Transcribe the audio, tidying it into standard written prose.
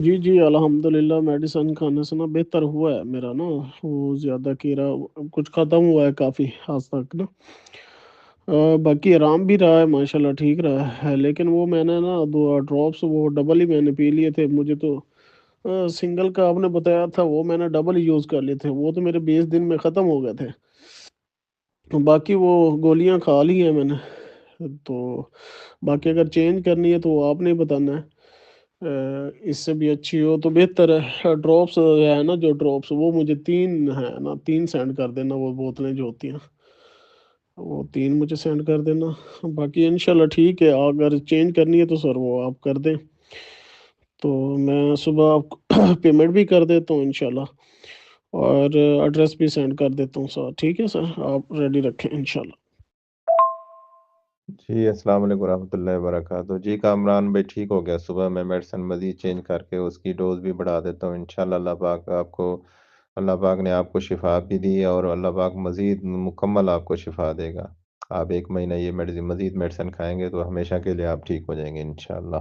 जी, जी, अल्हम्दुलिल्लाह मेडिसिन खाने से ना बेहतर हुआ है मेरा ना, वो ज़्यादा कीड़ा कुछ ख़त्म हुआ है काफ़ी हद तक ना। बाकी आराम भी रहा है माशाल्लाह ठीक रहा है, लेकिन वो मैंने ना 2 ड्रॉप्स वो डबल ही मैंने पी लिए थे। मुझे तो सिंगल का आपने बताया था वो मैंने डबल ही यूज़ कर लिए थे, वो तो मेरे 20 दिन में ख़त्म हो गए थे। बाकी वो गोलियाँ खा ली हैं मैंने, तो बाकी अगर चेंज करनी है तो वो आपने ही बताना है। इससे भी अच्छी हो तो बेहतर है। ड्रॉप्स है ना जो ड्रॉप्स वो मुझे 3 है ना 3 सेंड कर देना वो बोतलें जो होती हैं, वो 3 मुझे सेंड कर देना। बाकी इंशाल्लाह ठीक है, अगर चेंज करनी है तो सर वो आप कर दें, तो मैं सुबह आपको पेमेंट भी कर देता हूँ इंशाल्लाह, और एड्रेस भी सेंड कर देता हूँ सर। ठीक है सर, आप रेडी रखें इंशाल्लाह। जी, अस्सलाम वालेकुम रहमतुल्लाहि व बरकातहू। जी कामरान भाई ठीक हो गया, सुबह मैं मेडिसिन मज़ीद चेंज करके उसकी डोज़ भी बढ़ा देता हूँ। इंशाल्लाह अल्लाह पाक ने आपको शिफ़ा भी दी है और अल्लाह पाक मज़ीद मुकम्मल आपको शिफ़ा देगा। आप 1 महीना ये मेडिसिन मज़ीद मेडिसिन खाएँगे तो हमेशा के लिए आप ठीक हो जाएँगे इंशाल्लाह।